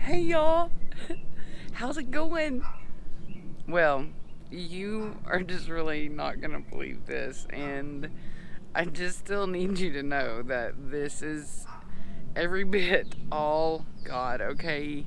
Hey y'all, how's it going? Well, you are just really not gonna believe this, and I just still need you to know that this is every bit all God, okay?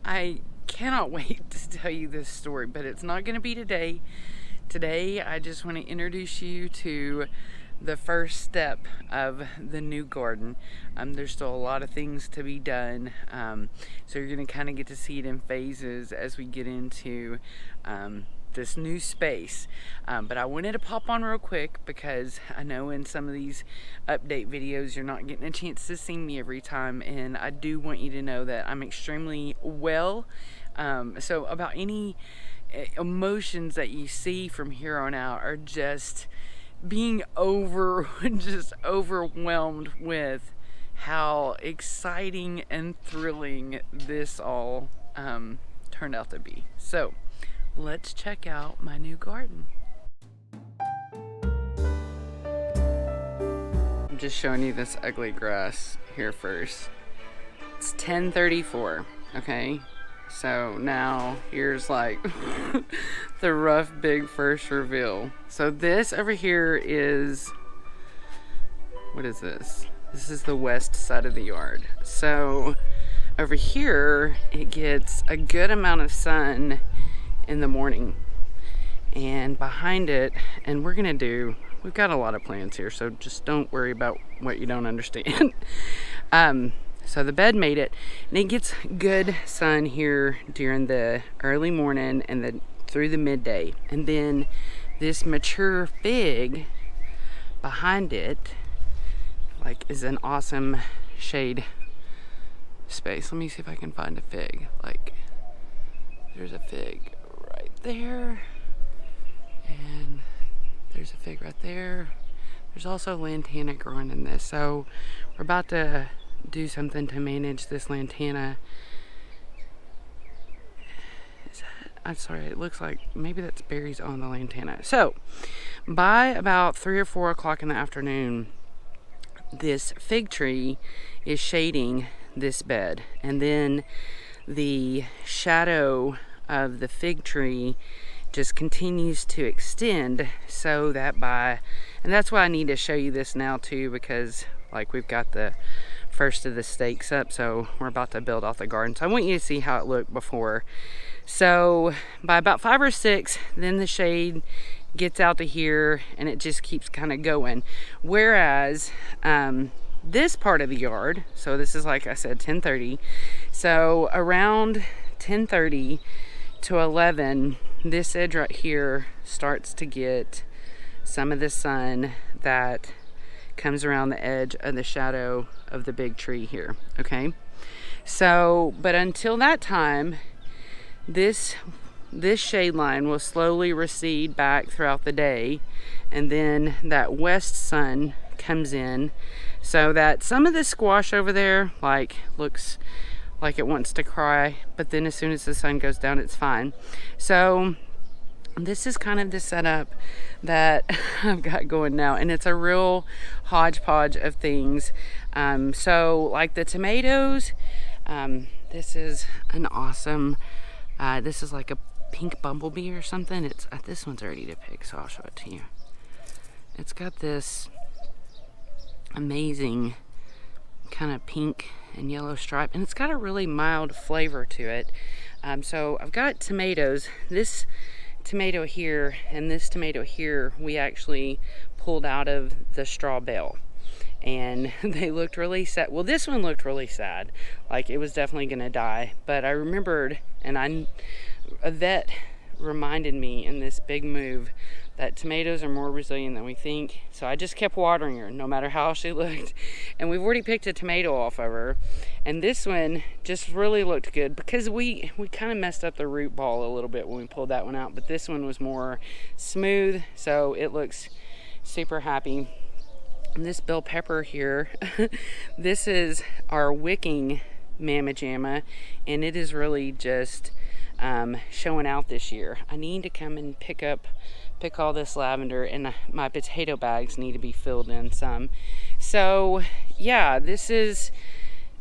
I cannot wait to tell you this story, but it's not gonna be today. Today, I just want to introduce you to the first step of the new garden. There's still a lot of things to be done, so you're going to kind of get to see it in phases as we get into this new space. But I wanted to pop on real quick because I know in some of these update videos you're not getting a chance to see me every time, and I do want you to know that I'm extremely well. So about any emotions that you see from here on out are just being just overwhelmed with how exciting and thrilling this all turned out to be. So let's check out my new garden. I'm just showing you this ugly grass here first. It's 10:34, okay? So now here's like the rough big first reveal. So this over here is, what is this? This is the west side of the yard. So over here it gets a good amount of sun in the morning, and behind it, and we've got a lot of plants here, so just don't worry about what you don't understand. So the bed made it, and it gets good sun here during the early morning and through the midday. And then this mature fig behind it, like, is an awesome shade space. Let me see if I can find a fig. Like, there's a fig right there, and there's a fig right there. There's also lantana growing in this. So we're about to do something to manage this lantana. I'm sorry, it looks like maybe that's berries on the lantana. So by about 3 or 4 o'clock in the afternoon, this fig tree is shading this bed, and then the shadow of the fig tree just continues to extend, so that and that's why I need to show you this now too, because like we've got the first of the stakes up, so we're about to build off the garden. So I want you to see how it looked before. So by about 5 or 6, then the shade gets out to here, and it just keeps kind of going. Whereas this part of the yard, so this is, like I said, 10:30. So around 10:30 to 11, this edge right here starts to get some of the sun that comes around the edge of the shadow of the big tree here, okay? So, but until that time, this shade line will slowly recede back throughout the day, and then that west sun comes in, so that some of the squash over there like looks like it wants to cry, but then as soon as the sun goes down, it's fine. So this is kind of the setup that I've got going now, and it's a real hodgepodge of things. So like the tomatoes, this is an awesome, this is like a pink bumblebee or something. It's this one's ready to pick, so I'll show it to you. It's got this amazing kind of pink and yellow stripe, and it's got a really mild flavor to it. So I've got tomatoes. This tomato here and this tomato here, we actually pulled out of the straw bale, and they looked really sad. Well, this one looked really sad, like it was definitely gonna die. But I remembered, and a vet reminded me in this big move that tomatoes are more resilient than we think. So I just kept watering her no matter how she looked, and we've already picked a tomato off of her. And this one just really looked good because we kind of messed up the root ball a little bit when we pulled that one out, but this one was more smooth, so it looks super happy. And this bell pepper here, this is our wicking mamma jamma, and it is really just showing out this year. I need to come and pick all this lavender, and my potato bags need to be filled in some. So yeah, this is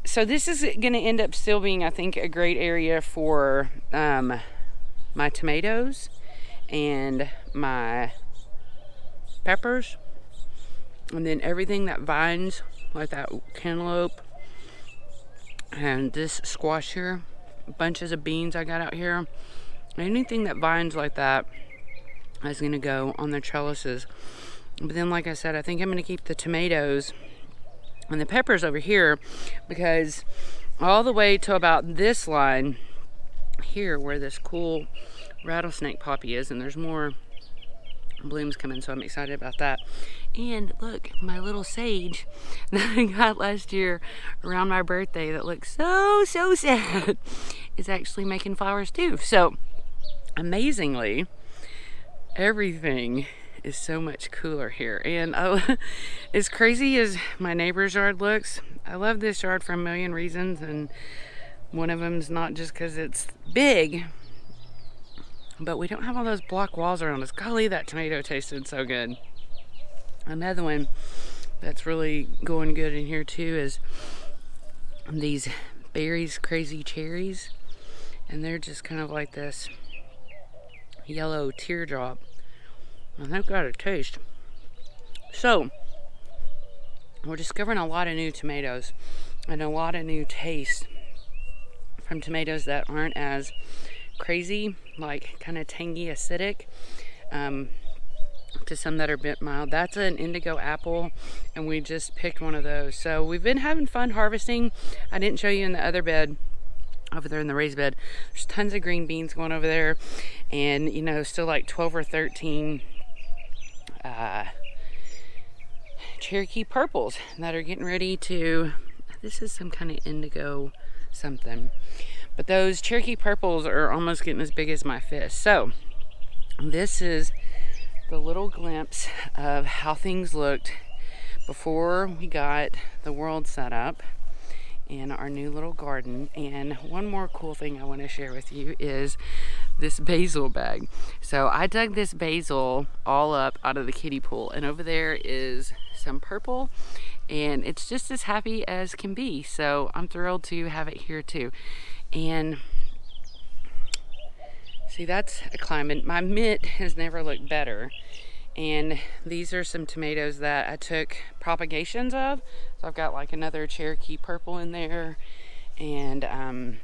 So this is going to end up still being, I think, a great area for my tomatoes and my peppers, and then everything that vines, like that cantaloupe and this squash here, bunches of beans I got out here. Anything that vines like that is going to go on the trellises. But then, like I said, I think I'm going to keep the tomatoes and the peppers over here, because all the way to about this line here where this cool rattlesnake poppy is, and there's more blooms coming, so I'm excited about that. And look, my little sage that I got last year around my birthday that looks so sad is actually making flowers too. So amazingly, everything is so much cooler here. And as crazy as my neighbor's yard looks, I love this yard for a million reasons, and one of them's not just because it's big, but we don't have all those block walls around us. Golly, that tomato tasted so good. Another one that's really going good in here too is these Berry's Crazy Cherries, and they're just kind of like this yellow teardrop, and they've got a taste. So we're discovering a lot of new tomatoes and a lot of new tastes from tomatoes that aren't as crazy, like kind of tangy, acidic, to some that are a bit mild. That's an indigo apple, and we just picked one of those. So we've been having fun harvesting. I didn't show you in the other bed over there in the raised bed. There's tons of green beans going over there, and you know, still like 12 or 13 Cherokee purples that are getting ready to, this is some kind of indigo something, but those Cherokee purples are almost getting as big as my fist. So this is the little glimpse of how things looked before we got the world set up in our new little garden. And one more cool thing I want to share with you is this basil bag. So I dug this basil all up out of the kiddie pool, and over there is some purple, and it's just as happy as can be. So I'm thrilled to have it here too. And see, that's a climate. My mint has never looked better. And these are some tomatoes that I took propagations of. So I've got like another Cherokee purple in there, and I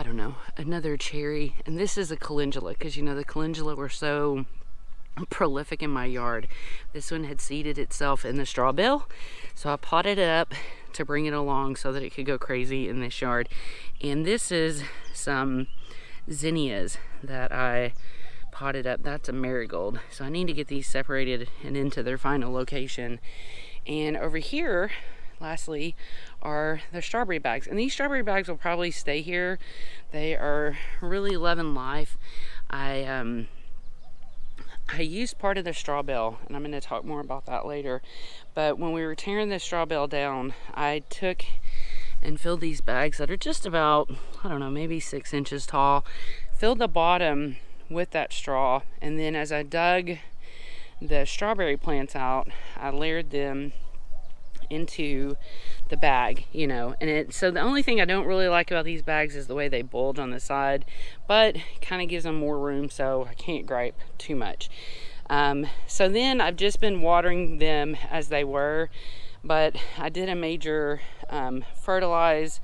don't know, another cherry. And this is a calendula, because you know the calendula were so prolific in my yard. This one had seeded itself in the straw bale, so I potted it up to bring it along so that it could go crazy in this yard. And this is some zinnias that I potted up. That's a marigold, so I need to get these separated and into their final location. And over here, lastly, are the strawberry bags, and these strawberry bags will probably stay here. They are really loving life. I used part of the straw bale, and I'm going to talk more about that later, but when we were tearing the straw bale down, I took and filled these bags that are just about, I don't know, maybe 6 inches tall, filled the bottom with that straw, and then as I dug the strawberry plants out, I layered them into the bag, you know. And so the only thing I don't really like about these bags is the way they bulge on the side, but kind of gives them more room, so I can't gripe too much. So then I've just been watering them as they were, but I did a major fertilize,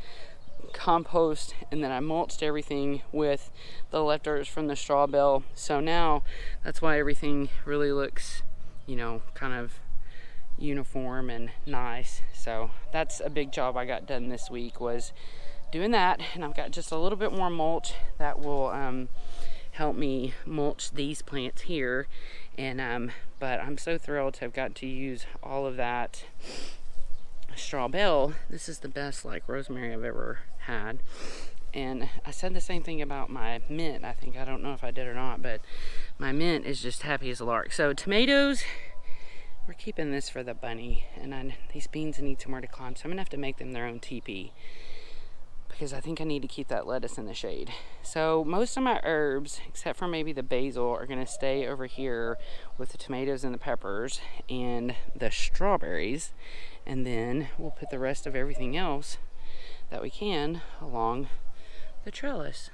compost, and then I mulched everything with the leftovers from the straw bale. So now that's why everything really looks, you know, kind of uniform and nice. So that's a big job I got done this week, was doing that. And I've got just a little bit more mulch that will help me mulch these plants here. And but I'm so thrilled to have got to use all of that straw bale. This is the best like rosemary I've ever had. And I said the same thing about my mint. I think, I don't know if I did or not, but my mint is just happy as a lark. So tomatoes, we're keeping this for the bunny, and these beans need somewhere to climb, so I'm gonna have to make them their own teepee, because I think I need to keep that lettuce in the shade. So most of my herbs, except for maybe the basil, are going to stay over here with the tomatoes and the peppers and the strawberries. And then we'll put the rest of everything else that we can along the trellis.